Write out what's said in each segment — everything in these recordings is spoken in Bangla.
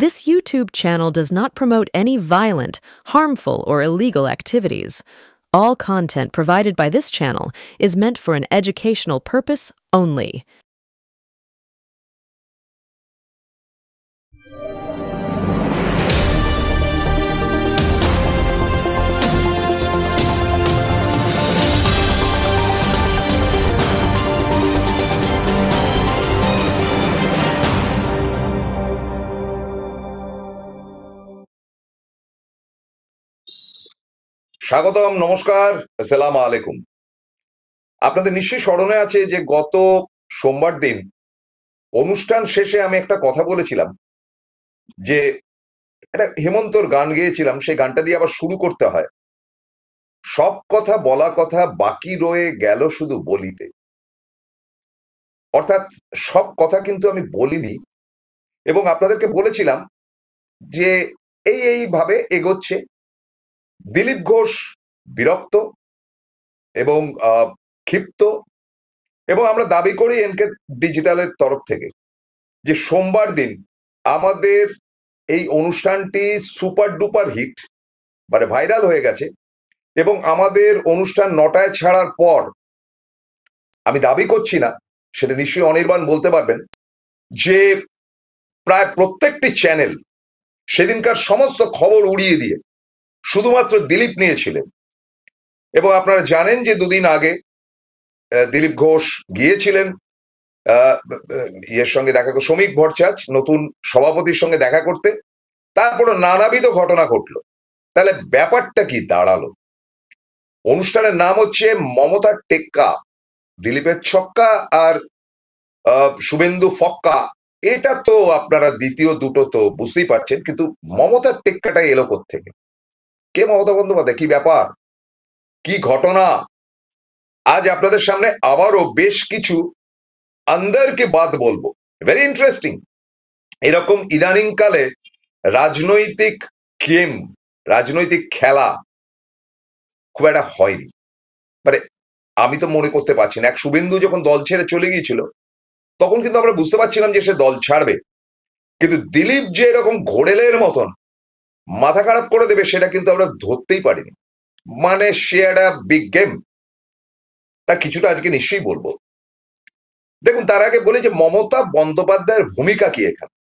This YouTube channel does not promote any violent, harmful, or illegal activities. All content provided by this channel is meant for an educational purpose only. স্বাগতম, নমস্কার, আসসালামু আলাইকুম। আপনাদের নিশ্চয়ই স্মরণে আছে যে গত সোমবার দিন অনুষ্ঠান শেষে আমি একটা কথা বলেছিলাম যে একটা হেমন্তর গান গেয়েছিলাম, সেই গানটা দিয়ে আবার শুরু করতে হয়। সব কথা বলা কথা বাকি রয়ে গেল শুধু বলিতে। অর্থাৎ সব কথা কিন্তু আমি বলিনি এবং আপনাদেরকে বলেছিলাম যে এইভাবে এগোচ্ছে। দিলীপ ঘোষ বিরক্ত এবং ক্ষিপ্ত, এবং আমরা দাবি করি এনকে ডিজিটালের তরফ থেকে যে সোমবার দিন আমাদের এই অনুষ্ঠানটি সুপার ডুপার হিট, মানে ভাইরাল হয়ে গেছে, এবং আমাদের অনুষ্ঠান 9টায় ছাড়ার পর আমি দাবি করছি না, সেটা নিশ্চয়ই অনির্বাণ বলতে পারবেন, যে প্রায় প্রত্যেকটি চ্যানেল সেদিনকার সমস্ত খবর উড়িয়ে দিয়ে শুধুমাত্র দিলীপ নিয়েছিলেন। এবং আপনারা জানেন যে দুদিন আগে দিলীপ ঘোষ গিয়েছিলেন ইয়ের সঙ্গে দেখা করতে, শ্রমিক ভট্টাচার্য নতুন সভাপতির সঙ্গে দেখা করতে। তারপরে নানাবিধ ঘটনা ঘটলো। তাহলে ব্যাপারটা কি দাঁড়ালো? অনুষ্ঠানের নাম হচ্ছে মমতার টেক্কা, দিলীপের ছক্কা আর শুভেন্দু ফক্কা। এটা তো আপনারা দ্বিতীয় দুটো তো বুঝতেই পারছেন, কিন্তু মমতার টেক্কাটা এলো কোত্থেকে? কে মমতা বন্দ্যোপাধ্যায়? কি ব্যাপার, কি ঘটনা? আজ আপনাদের সামনে আবারও বেশ কিছু আন্দার কি বাত বলবো, ভেরি ইন্টারেস্টিং। এরকম ইদানিংকালে রাজনৈতিক গেম, রাজনৈতিক খেলা খুব একটা হয়নি। মানে আমি তো মনে করতে পারছি না। এক শুভেন্দু যখন দল ছেড়ে চলে গিয়েছিল তখন কিন্তু আমরা বুঝতে পারছিলাম যে সে দল ছাড়বে, কিন্তু দিলীপ যে এরকম ঘোড়েলের মতন মাথা খারাপ করে দেবে সেটা কিন্তু আমরা ধরতেই পারিনি। মানে সে একটা বিগ গেম, তা কিছুটা আজকে নিশ্চয়ই বলবো। দেখুন, তার আগে বলি যে মমতা বন্দ্যোপাধ্যায়ের ভূমিকা কি এখানে।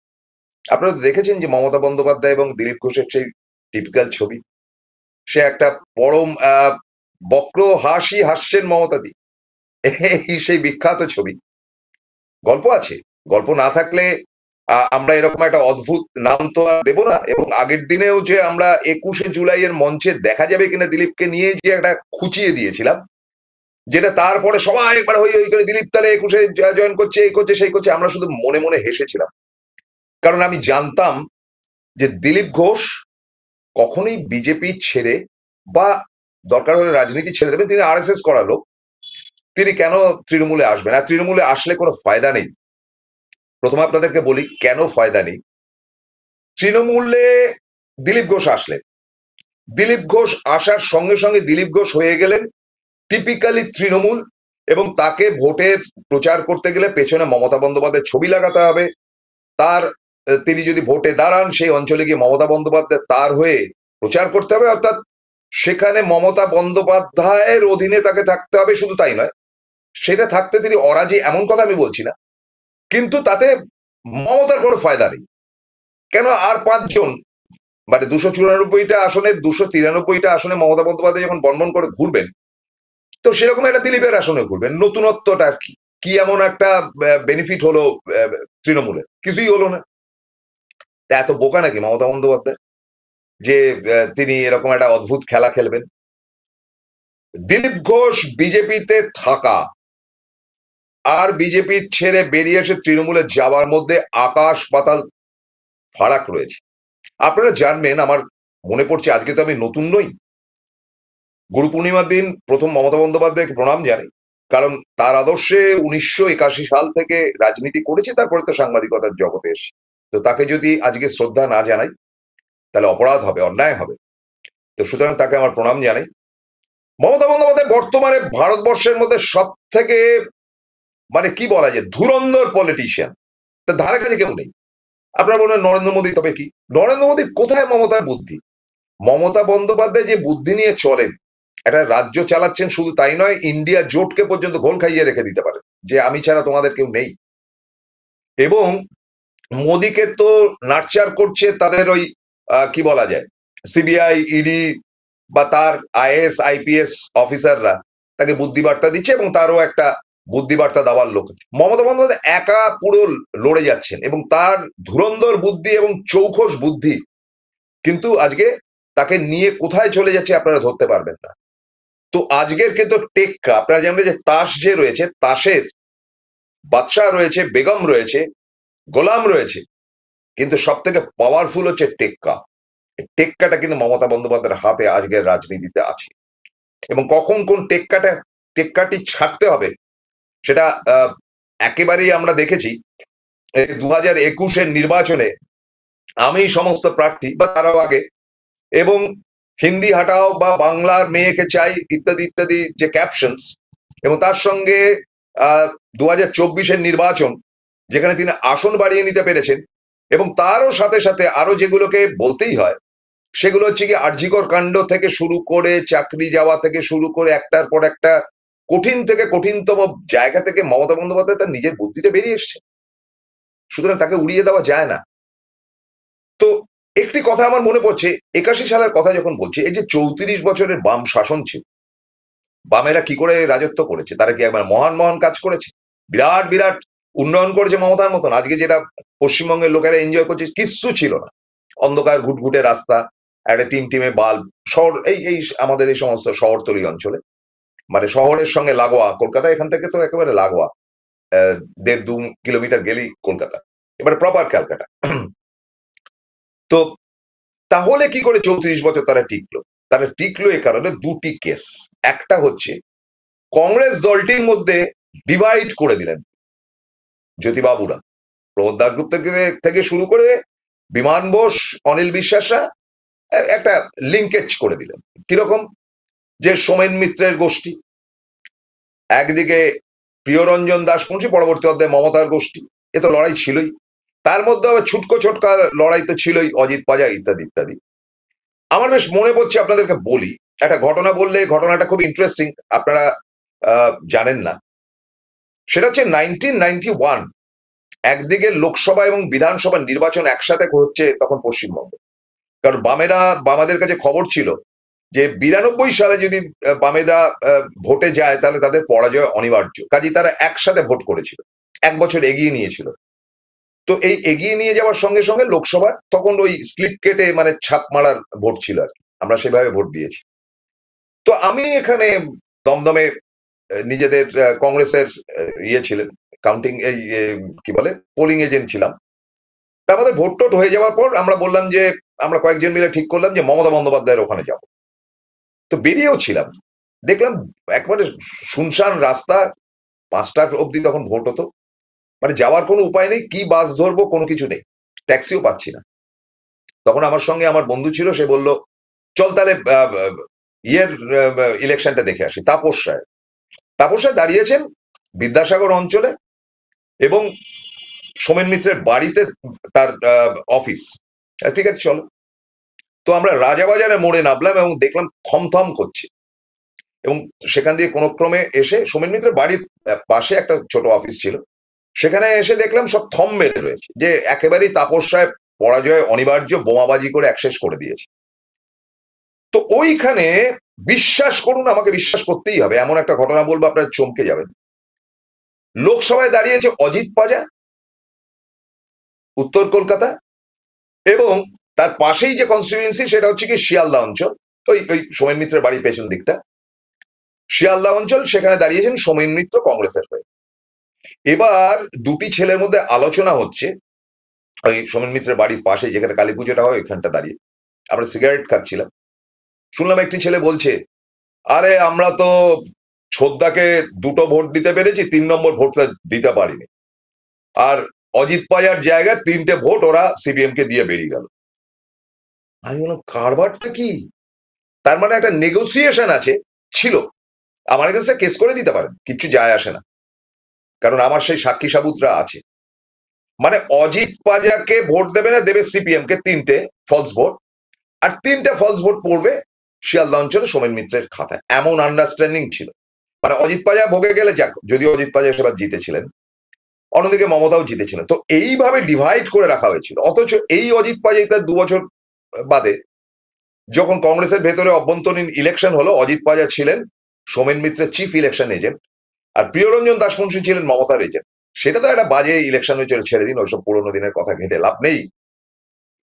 আপনারা তো দেখেছেন যে মমতা বন্দ্যোপাধ্যায় এবং দিলীপ ঘোষের সেই টিপিক্যাল ছবি। সে একটা পরম বক্র হাসি হাসছেন মমতাদি, এই সেই বিখ্যাত ছবি। গল্প আছে, গল্প না থাকলে আমরা এরকম একটা অদ্ভুত নাম তো আর দেবো না। এবং আগের দিনেও যে আমরা 21শে জুলাইয়ের মঞ্চে দেখা যাবে কিনা দিলীপকে নিয়ে যে একটা খুঁচিয়ে দিয়েছিলাম, যেটা তারপরে সবাই একবার হই করে দিলীপ তাহলে 21শে জয়েন করছে, এই করছে সেই করছে, আমরা শুধু মনে মনে হেসেছিলাম। কারণ আমি জানতাম যে দিলীপ ঘোষ কখনোই বিজেপি ছেড়ে বা দরকার হলে রাজনীতি ছেড়ে দেবেন। তিনি আরএসএস করা লোক, তিনি কেন তৃণমূলে আসবেন? আর তৃণমূলে আসলে কোনো ফায়দা নেই। প্রথমে আপনাদেরকে বলি কেন ফায়দা নেই। তৃণমূলে দিলীপ ঘোষ আসলেন, দিলীপ ঘোষ আসার সঙ্গে সঙ্গে দিলীপ ঘোষ হয়ে গেলেন টিপিক্যালি তৃণমূল, এবং তাকে ভোটের প্রচার করতে গেলে পেছনে মমতা বন্দ্যোপাধ্যায়ের ছবি লাগাতে হবে। তার তিনি যদি ভোটে দাঁড়ান সেই অঞ্চলে গিয়ে মমতা বন্দ্যোপাধ্যায় তার হয়ে প্রচার করতে হবে, অর্থাৎ সেখানে মমতা বন্দ্যোপাধ্যায়ের অধীনে তাকে থাকতে হবে। শুধু তাই নয়, সেটা থাকতে তিনি অরাজি এমন কথা আমি বলছি না, কিন্তু তাতে মমতার কোনো ফায়দা নেই। কেন? আর 5জন, মানে 294টা আসনে 293টা আসনে মমতা বন্দ্যোপাধ্যায় যখন বনবন করে ঘুরবেন, তো সেরকম একটা দিলীপের আসনে ঘুরবেন। নতুনত্বটা কি? কি এমন একটা বেনিফিট হলো তৃণমূলে? কিছুই হলো না। তা এত বোকা নাকি মমতা বন্দ্যোপাধ্যায় যে তিনি এরকম একটা অদ্ভুত খেলা খেলবেন? দিলীপ ঘোষ বিজেপিতে থাকা আর বিজেপি ছেড়ে বেরিয়ে এসে তৃণমূলে যাওয়ার মধ্যে আকাশ পাতাল ফারাক রয়েছে। আপনারা জানবেন, আমার মনে পড়ছে, আজকে তো আমি নতুন নই, গুরু পূর্ণিমার দিন প্রথম মমতা বন্দ্যোপাধ্যায়কে প্রণাম জানাই। কারণ তার আদর্শে 1981 সাল থেকে রাজনীতি করেছে, তারপরে তো সাংবাদিকতার জগতে এসে। তো তাকে যদি আজকে শ্রদ্ধা না জানাই তাহলে অপরাধ হবে, অন্যায় হবে। তো সুতরাং তাকে আমার প্রণাম জানাই। মমতা বন্দ্যোপাধ্যায় বর্তমানে ভারতবর্ষের মধ্যে সব থেকে, মানে কি বলা যায়, ধুরন্ধর পলিটিশিয়ান। তার ধারে কাছে কেউ নেই। আপনারা বলবেন নরেন্দ্র মোদী তবে কি? নরেন্দ্র মোদী কোথায় মমতার বুদ্ধি? মমতা বন্দ্যোপাধ্যায় যে বুদ্ধি নিয়ে চলেন, একটা রাজ্য চালাচ্ছেন, শুধু তাই নয়, ইন্ডিয়া জোটকে পর্যন্ত ঘোল খাইয়ে রেখে দিতে পারে যে আমি ছাড়া তোমাদের কেউ নেই। এবং মোদীকে তো নার্চার করছে তাদের ওই কি বলা যায়, সিবিআই, ইডি বা তার আইএস আইপিএস অফিসাররা তাকে বুদ্ধিবার্তা দিচ্ছে এবং তারও একটা বুদ্ধিবার্তা দেওয়ার লোক। মমতা বন্দ্যোপাধ্যায় একা পুরো লড়ে যাচ্ছেন এবং তার ধুরন্ধর বুদ্ধি এবং চৌখস বুদ্ধি কিন্তু আজকে তাকে নিয়ে কোথায় চলে যাচ্ছে আপনারা ধরতে পারবেন না। তো আজকের কিন্তু টেক্কা, আপনারা জানবেন যে তাস যে রয়েছে, তাসের বাদশাহ রয়েছে, বেগম রয়েছে, গোলাম রয়েছে, কিন্তু সব থেকে পাওয়ারফুল হচ্ছে টেক্কা। টেক্কাটা কিন্তু মমতা বন্দ্যোপাধ্যায়ের হাতে আজকের রাজনীতিতে আছে এবং কখন কোন টেক্কাটি ছাড়তে হবে সেটা একেবারেই আমরা দেখেছি 2021-এর নির্বাচনে। আমি সমস্ত প্রার্থী বা তারাও আগে এবং হিন্দি হাটাও বা বাংলার মেয়েকে চাই ইত্যাদি ইত্যাদি যে ক্যাপশনস, এবং তার সঙ্গে 2024-এর নির্বাচন যেখানে তিনি আসন বাড়িয়ে নিতে পেরেছেন, এবং তারও সাথে সাথে আরো যেগুলোকে বলতেই হয় সেগুলো হচ্ছে কি আরজিকর কাণ্ড থেকে শুরু করে চাকরি যাওয়া থেকে শুরু করে একটার পর একটা কঠিন থেকে কঠিনতম জায়গা থেকে মমতা বন্দ্যোপাধ্যায় তার নিজের বুদ্ধিতে বেরিয়ে এসছে, সুতরাং তাকে উড়িয়ে দেওয়া যায় না। তো একটি কথা আমার মনে পড়ছে, 81 সালের কথা যখন বলছি, এই যে 34 বছরের বাম শাসন ছিল, বামেরা কি করে রাজত্ব করেছে, তারা কি একবার মহান মহান কাজ করেছে, বিরাট বিরাট উন্নয়ন করেছে মমতার মতন আজকে যেটা পশ্চিমবঙ্গের লোকেরা এনজয় করছে? কিচ্ছু ছিল না। অন্ধকার ঘুটঘুটে রাস্তা, একটা টিমে বাল্ব, শহর, এই আমাদের এই সমস্ত শহরতলি অঞ্চলে, মানে শহরের সঙ্গে লাগোয়া কলকাতা, এখান থেকে তো একেবারে লাগোয়া, 1.5-2 কিলোমিটার গেলেই কলকাতা, এবারে প্রপার ক্যালকাটা। তো তাহলে কি করে 34 বছর তারা টিকলো? তারা টিকলো এ কারণে দুটি কেস। একটা হচ্ছে কংগ্রেস দলটির মধ্যে ডিভাইড করে দিলেন জ্যোতিবাবুরা, প্রমোদ দাশগুপ্ত থেকে শুরু করে বিমান বোস, অনিল বিশ্বাসরা একটা লিঙ্কেজ করে দিলেন। কিরকম? যে সোমেন মিত্রের গোষ্ঠী একদিকে, প্রিয়রঞ্জন দাশমুন্সী, পরবর্তী অধ্যায়ে মমতার গোষ্ঠী, এ তো লড়াই ছিলই, তার মধ্যে আবার ছুটকো ছোটকা লড়াই তো ছিলই, অজিত পাজা ইত্যাদি ইত্যাদি। আমার বেশ মনে পড়ছে, আপনাদেরকে বলি একটা ঘটনা, বললে ঘটনাটা খুব ইন্টারেস্টিং, আপনারা জানেন না। সেটা হচ্ছে 1991, একদিকে লোকসভা এবং বিধানসভা নির্বাচন একসাথে হচ্ছে তখন পশ্চিমবঙ্গে, কারণ বামেদের কাছে খবর ছিল যে 92 সালে যদি বামেরা ভোটে যায় তাহলে তাদের পরাজয় অনিবার্য, কাজেই তারা একসাথে ভোট করেছিল, 1 বছর এগিয়ে নিয়েছিল। তো এই এগিয়ে নিয়ে যাওয়ার সঙ্গে সঙ্গে লোকসভার তখন ওই স্লিপ কেটে মানে ছাপ মারার ভোট ছিল আর কি, আমরা সেভাবে ভোট দিয়েছি। তো আমি এখানে দমদমে নিজেদের কংগ্রেসের ইয়ে ছিলেন, কাউন্টিং, এই কি বলে, পোলিং এজেন্ট ছিলাম। তা আমাদের ভোট টোট হয়ে যাওয়ার পর আমরা বললাম যে, আমরা কয়েকজন মিলে ঠিক করলাম যে মমতা বন্দ্যোপাধ্যায়ের ওখানে যাব। তো বেরিয়েও ছিলাম, দেখলাম একবারে শুনশান রাস্তা, 5টা অব্দি তখন ভোট হতো, মানে যাওয়ার কোনো উপায় নেই, কি বাস ধরবো কোনো কিছু নেই, ট্যাক্সিও পাচ্ছি না। তখন আমার সঙ্গে আমার বন্ধু ছিল, সে বলল চল তাহলে ইয়ের ইলেকশনটা দেখে আসি। তাপস রায় দাঁড়িয়েছেন বিদ্যাসাগর অঞ্চলে এবং সোমেন মিত্রের বাড়িতে তার অফিস। ঠিক আছে চলো। তো আমরা রাজাবাজারের মোড়ে নামলাম এবং দেখলাম থমথম করছে, এবং সেখান দিয়ে কোনো ক্রমে এসে সোমেন মিত্রের বাড়ির পাশে একটা ছোট অফিস ছিল, সেখানে এসে দেখলাম সব থম মেরে রয়েছে যে একেবারেই তাপস রায় পরাজয় অনিবার্য, বোমাবাজি করে একশেষ করে দিয়েছে। তো ওইখানে বিশ্বাস করুন, আমাকে বিশ্বাস করতেই হবে, এমন একটা ঘটনা বলবো আপনারা চমকে যাবেন। লোকসভায় দাঁড়িয়েছে অজিত পাজা, উত্তর কলকাতা, এবং তার পাশেই যে কনস্টিটিউয়েন্সি সেটা হচ্ছে কি শিয়ালদা অঞ্চল, ওই সোমেন মিত্রের বাড়ির পেছন দিকটা শিয়ালদা অঞ্চল, সেখানে দাঁড়িয়েছেন সোমেন মিত্র কংগ্রেসের হয়ে। এবার দুটি ছেলের মধ্যে আলোচনা হচ্ছে, ওই সোমেন মিত্রের বাড়ির পাশে যেখানে কালী পুজোটা হয় ওইখানটা দাঁড়িয়ে আমরা সিগারেট খাচ্ছিলাম। শুনলাম একটি ছেলে বলছে, আরে আমরা তো ছোদ্দাকে 2টো ভোট দিতে পেরেছি, 3 নম্বর ভোটটা দিতে পারিনি, আর অজিত পাজার জায়গায় 3টে ভোট ওরা সিপিএম কে দিয়ে বেরিয়ে গেল। আমি বললাম কারবারটা কি? তার মানে একটা নেগোসিয়েশন আছে, ছিল, আমার কাছে কেস করে দিতে পারেন, কিচ্ছু যায় আসে না, কারণ আমার সেই সাক্ষী সাবুতরা আছে। মানে অজিত পাজাকে ভোট দেবে না, দেবে সিপিএম কে 3টে ফলস ভোট, আর 3টে ফলস ভোট পড়বে শিয়ালদা অঞ্চলে সোমেন মিত্রের খাতায়। এমন আন্ডারস্ট্যান্ডিং ছিল। মানে অজিত পাজা ভোগে গেলে যাক, যদিও অজিত পাজা সেবার জিতেছিলেন, অন্যদিকে মমতাও জিতেছিলেন, তো এইভাবে ডিভাইড করে রাখা হয়েছিল। অথচ এই অজিত পাজাই তার 2 বছর বাদে যখন কংগ্রেসের ভেতরে অভ্যন্তরীণ ইলেকশন হলো, অজিত পাজা ছিলেন সোমেন মিত্রের চিফ ইলেকশন এজেন্ট, আর প্রিয়রঞ্জন দাসমুন্সী ছিলেন মমতার এজেন্ট। সেটা তো একটা বাজে ইলেকশন হয়েছিল, ছেড়ে দিন, ওইসব পুরোনো দিনের কথা ঘেঁটে লাভ নেই।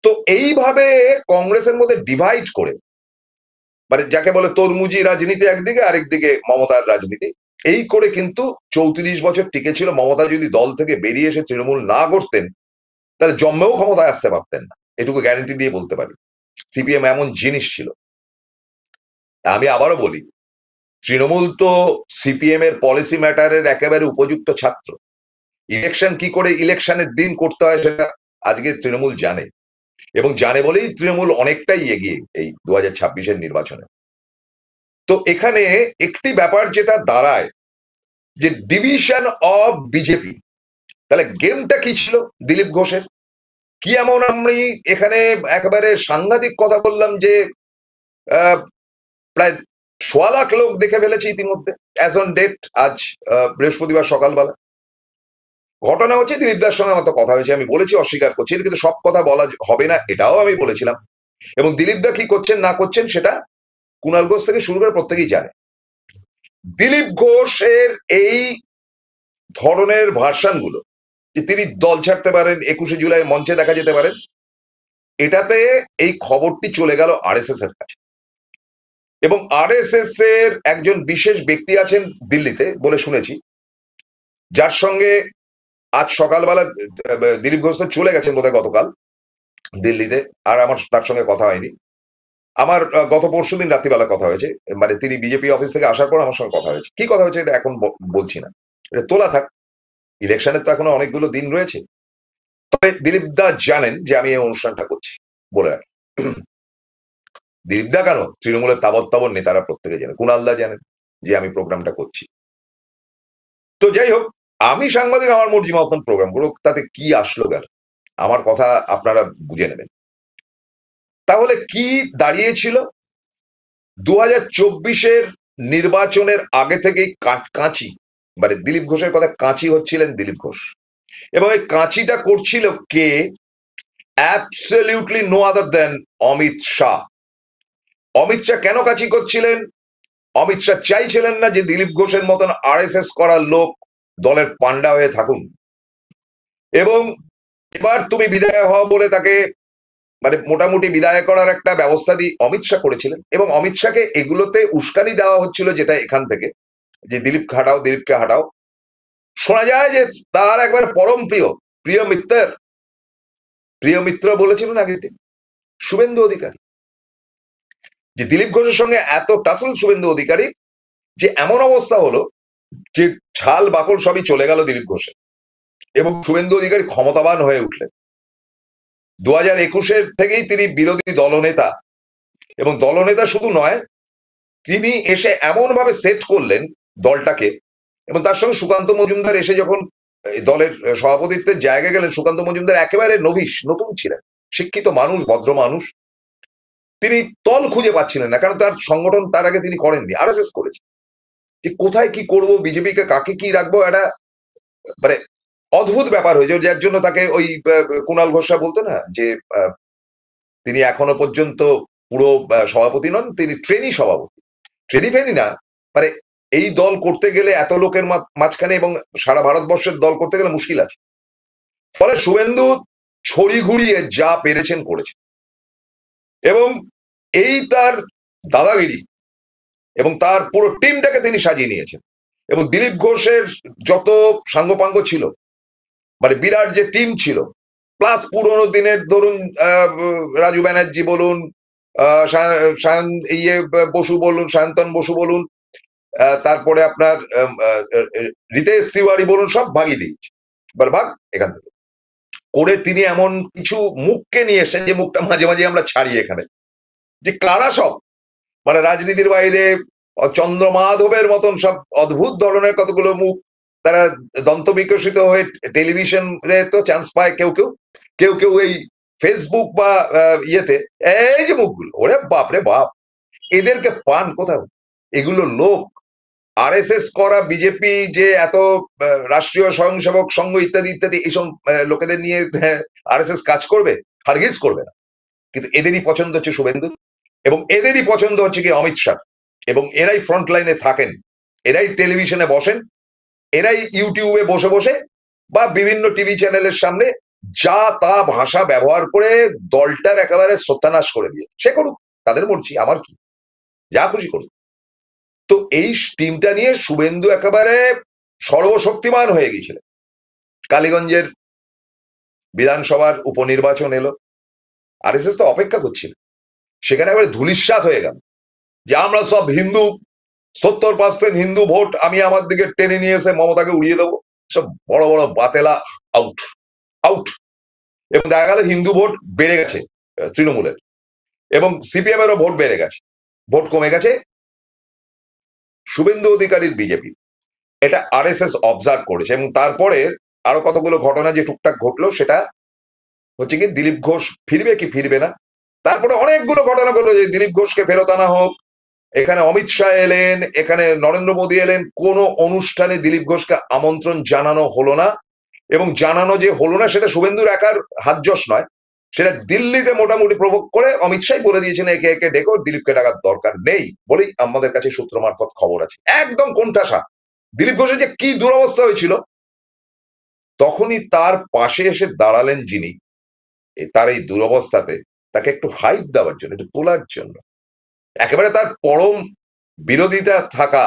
তো এইভাবে কংগ্রেসের মধ্যে ডিভাইড করে, মানে যাকে বলে তরমুজি রাজনীতি একদিকে, আরেকদিকে মমতার রাজনীতি, এই করে কিন্তু 34 বছর টিকে ছিল। মমতা যদি দল থেকে বেরিয়ে এসে তৃণমূল না করতেন, তাহলে জন্মেও ক্ষমতায় আসতে পারতেন না, এটুকু গ্যারান্টি দিয়ে বলতে পারি। সিপিএম এমন জিনিস ছিল। আমি আবারও বলি, তৃণমূল তো সিপিএম এর পলিসি ম্যাটারের একেবারে উপযুক্ত ছাত্র। ইলেকশন কি করে ইলেকশনের দিন করতে হয় সেটা আজকে তৃণমূল জানে, এবং জানে বলেই তৃণমূল অনেকটাই এগিয়ে এই 2026-এর নির্বাচনে। তো এখানে একটি ব্যাপার যেটা দাঁড়ায়, যে ডিভিশন অফ বিজেপি, তাহলে গেমটা কি ছিল দিলীপ ঘোষের? কি এমন আমি এখানে একেবারে সাংঘাতিক কথা বললাম যে প্রায় 1.25 লাখ লোক দেখে ফেলেছে ইতিমধ্যে অ্যাজ অন ডেট, আজ বৃহস্পতিবার সকালবেলা। ঘটনা হচ্ছে দিলীপ দার সঙ্গে আমার তো কথা হয়েছে, আমি বলেছি, অস্বীকার করছি, কিন্তু সব কথা বলা হবে না এটাও আমি বলেছিলাম। এবং দিলীপ দা কি করছেন না করছেন সেটা কুণাল ঘোষ থেকে শুরু করে প্রত্যেকেই জানে। দিলীপ ঘোষের এই ধরনের ভার্সন গুলো, যে তিনি দল ছাড়তে পারেন, 21শে জুলাই মঞ্চে দেখা যেতে পারেন, এটাতে এই খবরটি চলে গেল আরএসএস এর কাছে। এবং আরএসএস এর একজন বিশেষ ব্যক্তি আছেন দিল্লিতে বলে শুনেছি, যার সঙ্গে আজ সকালবেলা দিলীপ ঘোষ তো চলে গেছেন বোধহয় গতকাল দিল্লিতে, আর আমার তার সঙ্গে কথা হয়নি। আমার গত পরশুদিন রাত্রিবেলা কথা হয়েছে, মানে তিনি বিজেপি অফিস থেকে আসার পর আমার সঙ্গে কথা হয়েছে। কি কথা হয়েছে এটা এখন বলছি না, এটা তোলা থাক, ইলেকশনের তো এখনো অনেকগুলো দিন রয়েছে। তবে দিলীপ দা জানেন যে আমি এই অনুষ্ঠানটা করছি, বলে রাখি। দিলীপ দা কেন, তৃণমূলের তাবৎ তাবৎ নেতারা প্রত্যেকে জানেন, কুণাল দা জানেন যে আমি প্রোগ্রামটা করছি। তো যাই হোক, আমি সাংবাদিক, আমার মর্জি মতন প্রোগ্রাম করুক, তাতে কি আসলো গেল, আমার কথা আপনারা বুঝে নেবেন। তাহলে কি দাঁড়িয়েছিল? 2024-এর নির্বাচনের আগে থেকেই কাঁচি, মানে দিলীপ ঘোষের কথা কাঁচি হচ্ছিলেন দিলীপ ঘোষ, এবং এই কাঁচিটা করছিল কে? অ্যাবসলিউটলি নো আদার দেন অমিত শাহ। অমিত শাহ কেন কাঁচি করছিলেন? অমিত শাহ চাইছিলেন না যে দিলীপ ঘোষের মতন আরএসএস করার লোক দলের পান্ডা হয়ে থাকুন, এবং এবার তুমি বিদায় হও বলে তাকে মানে মোটামুটি বিদায় করার একটা ব্যবস্থা দিয়ে অমিত শাহ করেছিলেন। এবং অমিত শাহকে এগুলোতে উস্কানি দেওয়া হচ্ছিল, যেটা এখান থেকে, যে দিলীপ হাটাও, দিলীপকে হাটাও। শোনা যায় যে তার একবার পরম প্রিয় মিত্র বলেছিলেন আগের দিন শুভেন্দু অধিকারী, যে দিলীপ ঘোষের সঙ্গে এত টাসল শুভেন্দু অধিকারী, যে এমন অবস্থা হলো যে ছাল বাকল সবই চলে গেল দিলীপ ঘোষের, এবং শুভেন্দু অধিকারী ক্ষমতাবান হয়ে উঠলেন। 2021-এর থেকেই তিনি বিরোধী দলনেতা, এবং দলনেতা শুধু নয়, তিনি এসে এমন ভাবে সেট করলেন দলটাকে, এবং তার সঙ্গে সুকান্ত মজুমদার এসে যখন দলের সভাপতিত্বের জায়গায় গেলেন, সুকান্ত মজুমদার একেবারে নতুন ছিলেন, শিক্ষিত মানুষ, ভদ্র মানুষ, তিনি তল খুঁজে পাচ্ছিলেন না, কারণ তার সংগঠন তার আগে তিনি করেননি, আরএসএস করেছে। যে কোথায় কি করব, বিজেপিকে কাকে কি রাখবো, একটা মানে অদ্ভুত ব্যাপার হয়েছে, যার জন্য তাকে ওই কুণাল ঘোষরা বলতো না যে তিনি এখনো পর্যন্ত পুরো সভাপতি নন, তিনি ট্রেনি সভাপতি, ট্রেনি না, মানে এই দল করতে গেলে এত লোকের মাঝখানে এবং সারা ভারতবর্ষের দল করতে গেলে মুশকিল আছে। ফলে শুভেন্দু ছড়ি ঘুরিয়ে যা পেরেছেন করেছেন, এবং এই তার দাদাগিরি এবং তার পুরো টিমটাকে তিনি সাজিয়ে নিয়েছেন। এবং দিলীপ ঘোষের যত সাঙ্গপাঙ্গ ছিল, মানে বিরাট যে টিম ছিল, প্লাস পুরোনো দিনের ধরুন রাজু ব্যানার্জি বলুন, বসু বলুন, সায়ন্তন বসু বলুন, তারপরে আপনার রিতেশ তিওয়ারি বলুন, সব ভাগিয়ে দিয়েছে, ভাগ এখান থেকে করে তিনি এমন কিছু মুখকে নিয়ে এসছেন, যে মুখটা মাঝে মাঝে আমরা ছাড়ি এখানে, যে কারা সব, মানে রাজনীতির বাইরে চন্দ্রমাধবের মতন সব অদ্ভুত ধরনের কতগুলো মুখ, তারা দন্ত বিকশিত হয়ে টেলিভিশনে তো চান্স পায়, কেউ কেউ কেউ কেউ এই ফেসবুক বা ইয়েতে, এই যে মুখগুলো, ওরে বাপ রে বাপ, এদেরকে পান কোথাও? এগুলো লোক আরএসএস করা, বিজেপি যে এত রাষ্ট্রীয় স্বয়ংসেবক সংঘ ইত্যাদি ইত্যাদি এইসব লোকেদের নিয়ে আরএসএস কাজ করবে? হারগিজ করবে না। কিন্তু এদেরই পছন্দ হচ্ছে শুভেন্দু, এবং এদেরই পছন্দ হচ্ছে কি অমিত শাহ, এবং এরাই ফ্রন্ট লাইনে থাকেন, এরাই টেলিভিশনে বসেন, এরাই ইউটিউবে বসে বসে বা বিভিন্ন টিভি চ্যানেলের সামনে যা তা ভাষা ব্যবহার করে দলটার একেবারে সত্যানাশ করে দিয়ে, সে করুক, তাদের মর্জি, আমার কি, যা খুশি করুক। তো এই টিমটা নিয়ে শুভেন্দু একেবারে সর্বশক্তিমান হয়ে গিয়েছিলেন। কালীগঞ্জের বিধানসভার উপনির্বাচন এলো, আরএসএস তো অপেক্ষা করছিল, সেখানে একেবারে ধূলিসাৎ হয়ে গেল যে আমরা সব হিন্দু, 70% হিন্দু ভোট আমি আমার দিকে টেনে নিয়ে এসে মমতাকে উড়িয়ে দেবো। সব বড় বড় বাতেলা আউট আউট। এবং দেখা গেল হিন্দু ভোট বেড়ে গেছে তৃণমূলের, এবং সিপিএম এরও ভোট বেড়ে গেছে, ভোট কমে গেছে শুভেন্দু অধিকারীর বিজেপি। এটা আরএসএস অবজার্ভ করেছে, এবং তারপরে আরো কতগুলো ঘটনা যে টুকটাক ঘটলো, সেটা হচ্ছে কি দিলীপ ঘোষ ফিরবে কি ফিরবে না। তারপরে অনেকগুলো ঘটনা ঘটলো যে দিলীপ ঘোষকে ফেরত আনা হোক, এখানে অমিত শাহ এলেন, এখানে নরেন্দ্র মোদী এলেন, কোন অনুষ্ঠানে দিলীপ ঘোষকে আমন্ত্রণ জানানো হলো না, এবং জানানো যে হলো না সেটা শুভেন্দুর একার হাতযশ নয়, সেটা দিল্লিতে মোটামুটি প্রভোগ করে অমিত শাহ বলে দিয়েছেন একে একে ডেকে দিলীপকে ডাকার দরকার নেই বলেই আমাদের কাছে সূত্র মারফত খবর আছে। একদম কোণঠাসা দিলীপ ঘোষের যে কি দুরবস্থা হয়েছিল, তখনই তার পাশে এসে দাঁড়ালেন যিনি তার এই দুরবস্থাতে তাকে একটু হাইপ দেওয়ার জন্য, একটু তোলার জন্য, একেবারে তার পরম বিরোধিতা থাকা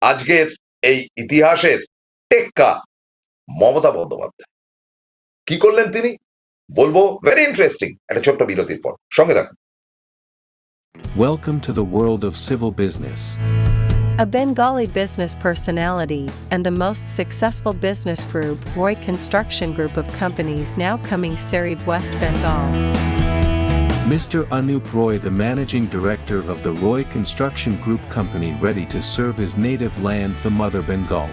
আজকের এই ইতিহাসের টেক্কা মমতা বন্দ্যোপাধ্যায়। কি করলেন তিনি বলবো, ভেরি ইন্টারেস্টিং। একটা ছোট্ট বিরতির পর সঙ্গে থাকুন। Welcome to the world of civil business. A Bengali business personality and the most successful business group, Roy Construction Group of companies, now coming Sarib, West Bengal. Mr. Anup Roy, the managing director of the Roy Construction Group company, ready to serve his native land, the mother Bengal.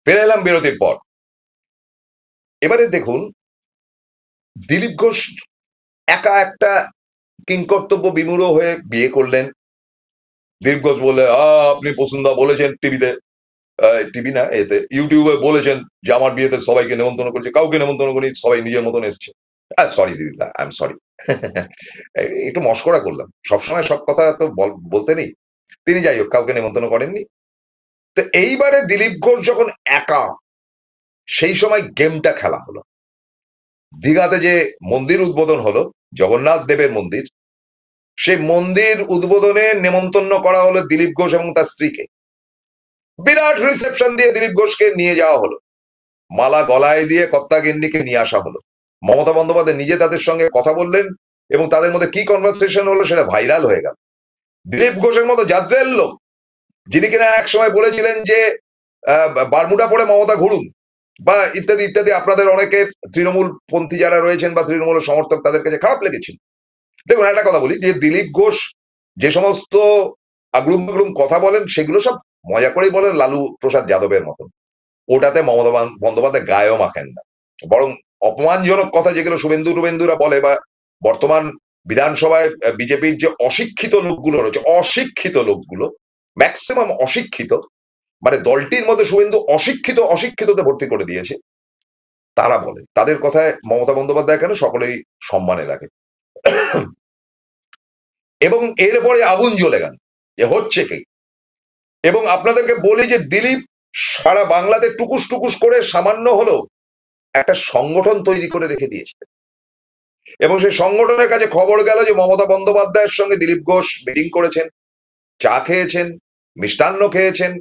ফিরে এলাম বিরতির পর। এবারে দেখুন, দিলীপ ঘোষ একা একটা কিংকর্তব্য বিমূঢ় হয়ে বিয়ে করলেন। দিলীপ ঘোষ বলে, আপনি পছন্দা বলেছেন টিভিতে, টিভি না এতে ইউটিউবে বলেছেন যে আমার বিয়েতে সবাইকে নেমন্তন্ন করেছে, কাউকে নেমন্তন্ন করি, সবাই নিজের মতন এসছে। Sorry Dilip da, I am sorry, একটু মস্করা করলাম, সবসময় সব কথা তো বলতে নেই। তিনি যাই হোক কাউকে নেমন্তন্ন করেননি। তো এইবারে দিলীপ ঘোষ যখন একা, সেই সময় গেমটা খেলা হলো। দীঘাতে যে মন্দির উদ্বোধন হলো, জগন্নাথ দেবের মন্দির, সেই মন্দির উদ্বোধনে নেমন্তন্ন করা হলো দিলীপ ঘোষ এবং তার স্ত্রীকে। বিরাট রিসেপশন দিয়ে দিলীপ ঘোষকে নিয়ে যাওয়া হলো, মালা গলায় দিয়ে কর্তা গিন্নিকে নিয়ে আসা হলো। মমতা বন্দ্যোপাধ্যায় নিজে তাদের সঙ্গে কথা বললেন, এবং তাদের মধ্যে কি কনভারসেশন হলো সেটা ভাইরাল হয়ে গেল। দিলীপ ঘোষের মতো জাদ্রেল লোক, যিনি কিনা এক সময় বলেছিলেন যে বারমুডা পরে মমতা ঘুরুন বা ইত্যাদি ইত্যাদি, আপনাদের অনেকের তৃণমূল পন্থী যারা রয়েছেন বা তৃণমূলের সমর্থক, তাদের কাছে খারাপ লেগেছিল। দেখুন একটা কথা বলি, যে দিলীপ ঘোষ যে সমস্ত আগড়ুম বাগড়ুম কথা বলেন, সেগুলো সব মজা করেই বলেন, লালু প্রসাদ যাদবের মতন। ওটাতে মমতা বন্দ্যোপাধ্যায় গায়েও মাখেন না, বরং অপমানজনক কথা যেগুলো শুভেন্দুরা বলে, বা বর্তমান বিধানসভায় বিজেপির যে অশিক্ষিত লোকগুলো রয়েছে, অশিক্ষিত লোকগুলো ম্যাক্সিমাম অশিক্ষিত, মানে দলটির মধ্যে শুভেন্দু অশিক্ষিততে ভর্তি করে দিয়েছে, তারা বলে, তাদের কথায় মমতা বন্দ্যোপাধ্যায় কেন সকলেই সম্মানে লাগে। এবং এরপরে আগুন জ্বলে গেল যে হচ্ছে কি। এবং আপনাদেরকে বলি যে দিলীপ সারা বাংলাতে টুকুস টুকুস করে সামান্য হলেও একটা সংগঠন তৈরি করে রেখে দিয়েছে, এবং সেই সংগঠনের কাছে খবর গেল যে মমতা বন্দ্যোপাধ্যায়ের সঙ্গে দিলীপ ঘোষ মিটিং করেছেন, চা খেয়েছেন, মিষ্টান্ন খেয়েছেন,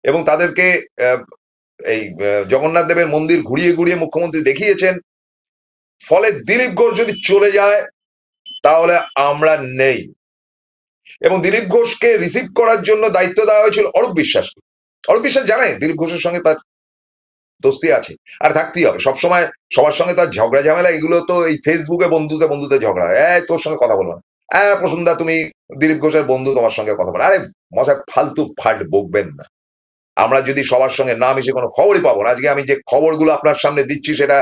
এবং তাদেরকে এই জগন্নাথ দেবের মন্দির ঘুরিয়ে ঘুরিয়ে মুখ্যমন্ত্রী দেখিয়েছেন। ফলে দিলীপ ঘোষ যদি চলে যায় তাহলে আমরা নেই। এবং দিলীপ ঘোষকে রিসিভ করার জন্য দায়িত্ব দেওয়া হয়েছিল অরূপ বিশ্বাসকে। অরূপ বিশ্বাস জানে দিলীপ ঘোষের সঙ্গে তার দোস্তি আছে, আর থাকতেই হবে সবসময়। সবার সঙ্গে তার ঝগড়া ঝামেলা, এগুলো তো এই ফেসবুকে বন্ধুতে বন্ধুতে ঝগড়া হয়, তোর সঙ্গে কথা বলবো না, প্রসন্দা তুমি দিলীপ ঘোষের বন্ধু, তোমার সঙ্গে কথা বলো। আরে মশাই ফালতু ফাট বকবেন না। আমরা যদি সবার সঙ্গে না মিশে কোনো খবরই পাবো না। আজকে আমি যে খবরগুলো আপনার সামনে দিচ্ছি সেটা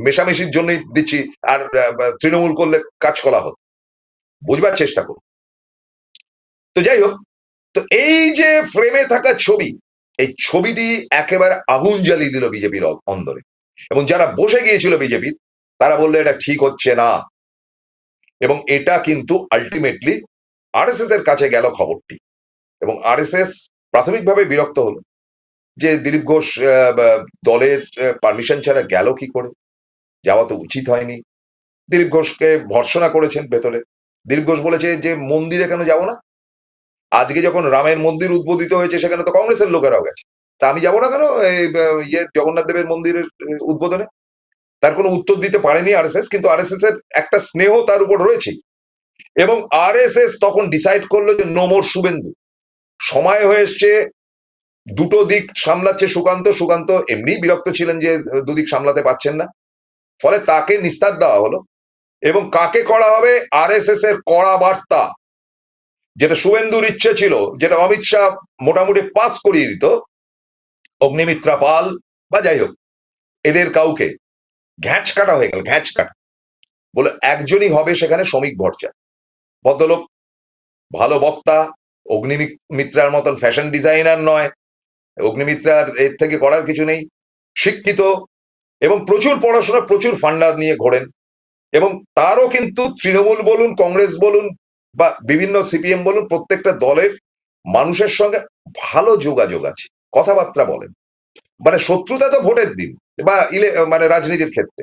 মেশামেশির জন্যই দিচ্ছি, আর তৃণমূল করলে কাজ করা হতো, বুঝবার চেষ্টা করুন। তো যাই হোক, তো এই যে ফ্রেমে থাকা ছবি, এই ছবিটি একেবারে আগুন জ্বালিয়ে দিল বিজেপির অন্দরে, এবং যারা বসে গিয়েছিল বিজেপির, তারা বললো এটা ঠিক হচ্ছে না, এবং এটা কিন্তু আলটিমেটলি আরএসএস এর কাছে গেল খবরটি, এবং আরএসএস প্রাথমিকভাবে বিরক্ত হলো যে দিলীপ ঘোষ দলের পারমিশন ছাড়া গেল কি করে, যাওয়া তো উচিত হয়নি। দিলীপ ঘোষকে ভর্ৎসনা করেছেন ভেতরে। দিলীপ ঘোষ বলেছে যে মন্দিরে কেন যাব না, আজকে যখন রামের মন্দির উদ্বোধিত হয়েছে সেখানে তো কংগ্রেসের লোকেরাও গেছে, তা আমি যাবো না কেন এই জগন্নাথ দেবের মন্দিরের উদ্বোধনে? তার কোনো উত্তর দিতে পারেনি আরএসএস, কিন্তু আরএসএস এর একটা স্নেহ তার উপর রয়েছে, এবং আরএসএস তখন ডিসাইড করলো যে নো মোর শুভেন্দু। সময় হয়ে এসছে, দুটো দিক সামলাচ্ছে সুকান্ত, সুকান্ত এমনি বিরক্ত ছিলেন যে দুদিক সামলাতে পারছেন না, ফলে তাকে নিস্তার দেওয়া হলো। এবং কাকে করা হবে? আরএসএস এর কড়া বার্তা, যেটা শুভেন্দুর ইচ্ছে ছিল, যেটা অমিত শাহ মোটামুটি পাস করিয়ে দিত, অগ্নিমিত্রা পাল বা যাই হোক, এদের কাউকে ঘ্যাঁচ কাটা হয়ে গেল, ঘ্যাঁচ কাটা বলে একজনই হবে সেখানে, শ্রমিক ভট্টাচার্য। ভদ্রলোক, ভালো বক্তা, অগ্নিমিত্রার মতন ফ্যাশন ডিজাইনার নয়, অগ্নিমিত্রার এর থেকে করার কিছু নেই, শিক্ষিত এবং প্রচুর পড়াশোনা, প্রচুর ফান্ডা নিয়ে ঘোরেন, এবং তারও কিন্তু তৃণমূল বলুন, কংগ্রেস বলুন বা বিভিন্ন সিপিএম বলুন, প্রত্যেকটা দলের মানুষের সঙ্গে ভালো যোগাযোগ আছে, কথাবার্তা বলেন, মানে শত্রুতা তো ভোটের দিন বা মানে রাজনীতির ক্ষেত্রে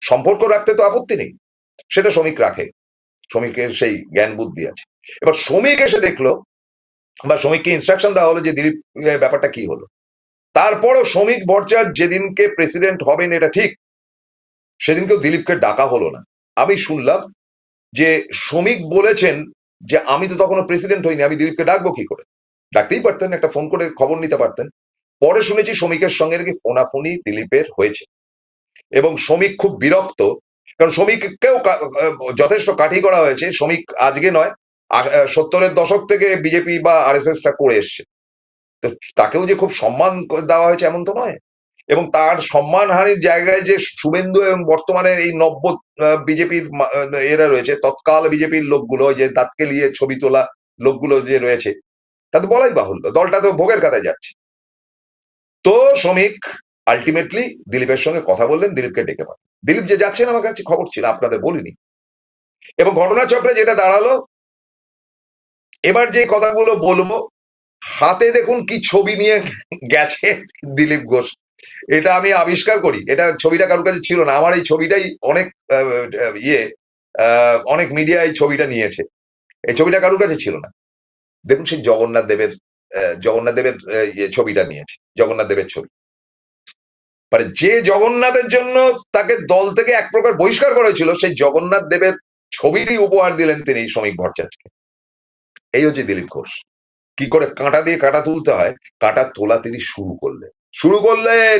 সম্পর্ক রাখতে তো আপত্তি নেই, সেটা শ্রমিক রাখে, শ্রমিকের সেই জ্ঞান বুদ্ধি আছে। এবার শ্রমিক এসে দেখলো, বা শ্রমিককে ইনস্ট্রাকশন দেওয়া হলো যে দিলীপ ব্যাপারটা কি হলো। তারপরও শ্রমিক ভট্টাচার্য যেদিনকে প্রেসিডেন্ট হবেন এটা ঠিক, সেদিনকেও দিলীপকে ডাকা হলো না। আমি শুনলাম যে শ্রমিক বলেছেন যে আমি তো তখনও প্রেসিডেন্ট হইনি, আমি দিলীপকে ডাকবো কি করে? ডাকতেই পারতেন, একটা ফোন করে খবর নিতে পারতেন। পরে শুনেছি শ্রমিকের সঙ্গে নাকি ফোনাফোনি দিলীপের হয়েছে, এবং শ্রমিক খুব বিরক্ত, কারণ শ্রমিককেও যথেষ্ট কাঠি করা হয়েছে। শ্রমিক আজকে নয়, 70-এর দশক থেকে বিজেপি বা আরএসএস টা করে এসছে, তো তাকেও যে খুব সম্মান দেওয়া হয়েছে এমন তো নয়। এবং তার সম্মানহানির জায়গায় যে শুভেন্দু এবং বর্তমানে এই নব্য বিজেপির এরা রয়েছে, তৎকাল বিজেপির লোকগুলো, যে দাঁতকে নিয়ে ছবি তোলা লোকগুলো যে রয়েছে, তা তো বলাই বাহুল্য, দলটা তো ভোগের কাতায় যাচ্ছে। তো শ্রমিক আলটিমেটলি দিলীপের সঙ্গে কথা বললেন, দিলীপকে ডেকে পাঠান। দিলীপ যে যাচ্ছেন আমার কাছে খবর ছিল, আপনাদের বলিনি। এবং ঘটনাচক্রে যেটা দাঁড়ালো, এবার যে কথাগুলো বলবো, হাতে দেখুন কি ছবি নিয়ে গেছে দিলীপ ঘোষ, এটা আমি আবিষ্কার করি, এটা ছবিটা কারোর কাছে ছিল না, আমার এই ছবিটাই অনেক অনেক মিডিয়া এই ছবিটা নিয়েছে, এই ছবিটা কারোর কাছে ছিল না। দেখুন সেই জগন্নাথ দেবের ছবিটা নিয়েছে, জগন্নাথ দেবের ছবি, মানে যে জগন্নাথের জন্য তাকে দল থেকে এক প্রকার বহিষ্কার করা হয়েছিল, সেই জগন্নাথ দেবের ছবিটি উপহার দিলেন তিনি শ্রমিক ভট্টাচার্যকে। এই হচ্ছে দিলীপ ঘোষ, কি করে কাঁটা দিয়ে কাঁটা তুলতে হয়, কাঁটা তোলা তিনি শুরু করলেন,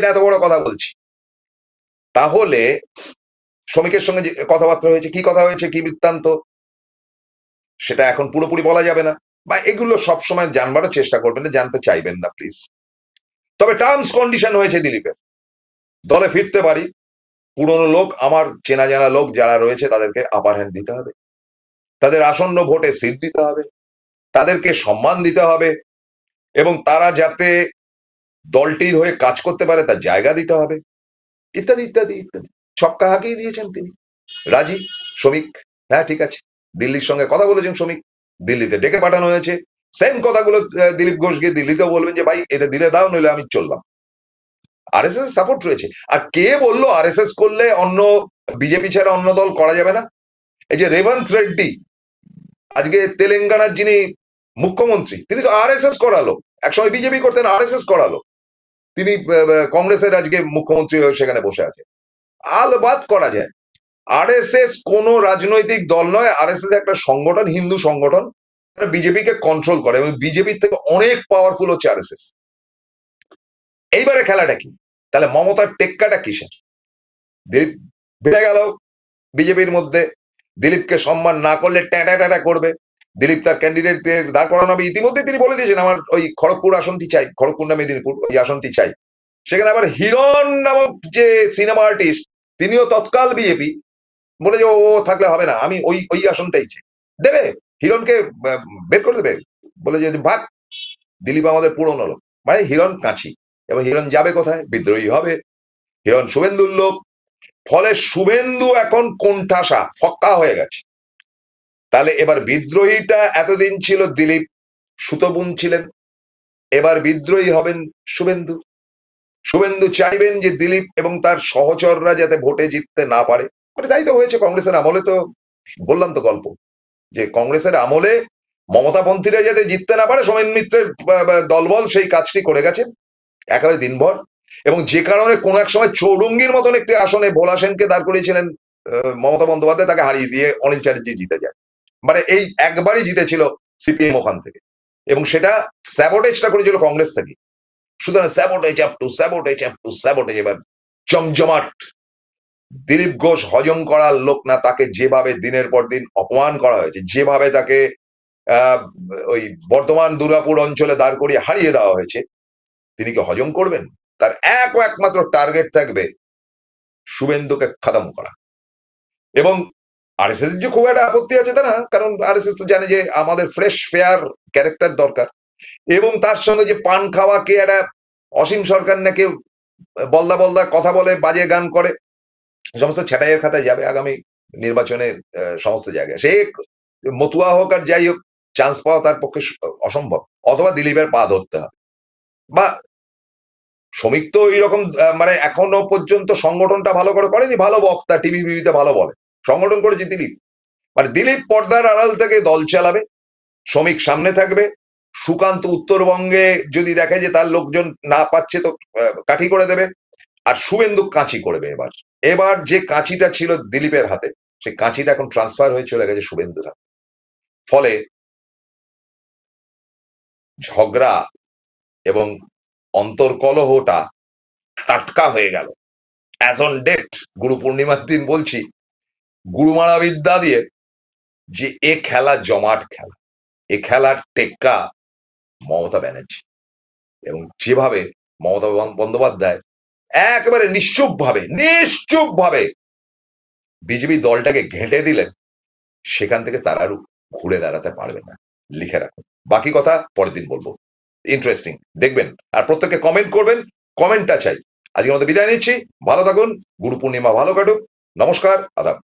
এত বড় কথা বলছি। তাহলে শ্রমিকের সঙ্গে যে কথাবার্তা হয়েছে, কি কথা হয়েছে, কি বৃত্তান্ত, সেটা এখন পুরোপুরি বলা যাবে না, বা এগুলো সবসময় জানবারও চেষ্টা করবেন না, জানতে চাইবেন না প্লিজ। তবে টার্মস কন্ডিশন হয়েছে দিলীপের, দলে ফিরতে পারি, পুরনো লোক, আমার চেনা জানা লোক যারা রয়েছে তাদেরকে আপার হ্যান্ড দিতে হবে, তাদের আসন্ন ভোটে সিট দিতে হবে, তাদেরকে সম্মান দিতে হবে, এবং তারা যাতে দলটির হয়ে কাজ করতে পারে তার জায়গা দিতে হবে, ইত্যাদি ইত্যাদি ইত্যাদি। ছক্কা হাঁকিয়ে দিয়েছেন তিনি, রাজি শ্রমিক, হ্যাঁ ঠিক আছে। দিল্লির সঙ্গে কথা বলেছেন শ্রমিক, দিল্লিতে ডেকে পাঠানো হয়েছে, সেম কথাগুলো দিলীপ ঘোষ গিয়ে দিল্লিতেও বলবেন যে ভাই এটা দিলে দাও, নইলে আমি চললাম। আরএসএস সাপোর্ট রয়েছে। আর কে বললো আরএসএস করলে অন্য বিজেপি ছাড়া অন্য দল করা যাবে না? এই যে রেভান্ত রেড্ডি, আজকে তেলেঙ্গানার যিনি মুখ্যমন্ত্রী, তিনি তো আরএসএস করালো, একসময় বিজেপি করতেন, আরএসএস করালো, তিনি কংগ্রেসের আজকে মুখ্যমন্ত্রী হয়ে সেখানে বসে আছে। আলবাদ করা যায়, আরএসএস কোন রাজনৈতিক দল নয়, আরএসএস একটা সংগঠন, হিন্দু সংগঠন, বিজেপিকে কন্ট্রোল করে, এবং বিজেপির থেকে অনেক পাওয়ারফুল হচ্ছে আরএসএস। এইবারে খেলাটা কি? তাহলে মমতার টেক্কাটা কিসের? দিলীপ বেড়ে গেল বিজেপির মধ্যে, দিলীপকে সম্মান না করলে ট্যাটা ট্যাটা করবে, দিলীপ তার ক্যান্ডিডেটদের দাঁড় করানো হবে। ইতিমধ্যে তিনি বলে দিয়েছেন আমার ওই খড়গপুর আসনটি চাই, খড়গপুর না মেদিনীপুর, ওই আসনটি চাই। সেখানে আবার হিরণ নামক যে সিনেমা আর্টিস্ট, তিনিও তৎকাল বিজেপি, বলে যে ও থাকলে হবে না, আমি ওই ওই আসনটাই চাই। দেবে, হিরণকে বের করে দেবে, বলে যে ভাগ, দিলীপ আমাদের পুরনো লোক। মানে হিরণ কাঁচি, এবং হিরণ যাবে কোথায়? বিদ্রোহী হবে। হিরণ শুভেন্দুর লোক, ফলে শুভেন্দু এখন কোণঠাসা, ফক্কা হয়ে গেছে। তাহলে এবার বিদ্রোহীটা এতদিন ছিল দিলীপ, সুতো বুনছিলেন, এবার বিদ্রোহী হবেন শুভেন্দু। শুভেন্দু চাইবেন যে দিলীপ এবং তার সহচররা যাতে ভোটে জিততে না পারে। তাই তো হয়েছে কংগ্রেসের আমলে, তো বললাম তো গল্প, যে কংগ্রেসের আমলে মমতাপন্থীরা যাতে জিততে না পারে, সোমেন মিত্রের দলবল সেই কাজটি করে গেছে একেবারে দিনভর। এবং যে কারণে কোন এক সময় চৌরঙ্গীর মতন একটি আসনে ভোলা সেনকে দাঁড় করিয়েছিলেন মমতা বন্দ্যোপাধ্যায়, তাকে হারিয়ে দিয়ে অনিল চ্যাটার্জি জিতে যায়। মানে এই একবারই জিতেছিল সিপিএম ওখান থেকে, এবং সেটা স্যাবোটেজটা করেছিল কংগ্রেস থেকে। সুতরাং sabotage up to sabotage up to sabotage. এবার জমজমাট। দিলীপ ঘোষ হজম করার লোক না, তাকে যেভাবে দিনের পর দিন অপমান করা হয়েছে, যেভাবে তাকে ওই বর্ধমান দুর্গাপুর অঞ্চলে দাঁড় করিয়ে হারিয়ে দেওয়া হয়েছে, তিনি কি হজম করবেন? তার একমাত্র টার্গেট থাকবে শুভেন্দুকে খতম করা। এবং আরএসএস যে খুব একটা আপত্তি আছে তা না, কারণ আরএসএস তো জানে যে আমাদের ফ্রেশ ফেয়ার ক্যারেক্টার দরকার। এবং তার সঙ্গে যে পান খাওয়া কে, একটা অসীম সরকার নাকি বলদা বলদা কথা বলে, বাজে গান করে, সমস্ত ছেটাইয়ের খাতায় যাবে আগামী নির্বাচনে সমস্ত জায়গায়। সে মতুয়া হোক আর যাই হোক, চান্স পাওয়া তার পক্ষে অসম্ভব। অথবা দিলীপের পা ধরতে হবে। বা শ্রমিক তো এইরকম, মানে এখনো পর্যন্ত সংগঠনটা ভালো করে করেনি, ভালো বক্তা, টিভি বিভিতে ভালো বলে, সংগঠন করেছে দিলীপ। মানে দিলীপ পর্দার আড়াল থেকে দল চালাবে, শ্রমিক সামনে থাকবে। সুকান্ত উত্তরবঙ্গে যদি দেখে যে তার লোকজন না পাচ্ছে, তো কাঠি করে দেবে। আর শুভেন্দু কাঁচি করবে। এবার যে কাঁচিটা ছিল দিলীপের হাতে, সেই কাঁচিটা এখন ট্রান্সফার হয়ে চলে গেছে শুভেন্দুর হাতে। ফলে ঝগড়া এবং অন্তর্কলহটা টাটকা হয়ে গেল। অ্যাজ অন ডেট, গুরু পূর্ণিমার দিন বলছি, গুরুমারা বিদ্যা দিয়ে, যে এ খেলা জমাট খেলা, এ খেলার টেক্কা মমতা ব্যানার্জি। এবং যেভাবে মমতা বন্দ্যোপাধ্যায় একেবারে নিশ্চুপভাবে বিজেপি দলটাকে ঘেঁটে দিলেন, সেখান থেকে তারা আর ঘুরে দাঁড়াতে পারবে না। লিখে রাখুন, বাকি কথা পরের দিন বলবো। ইন্টারেস্টিং দেখবেন। আর প্রত্যেককে কমেন্ট করবেন, কমেন্টটা চাই। আজকের মধ্যে বিদায় নিচ্ছি, ভালো থাকুন, গুরু পূর্ণিমা ভালো কাটুক। নমস্কার, আদাব।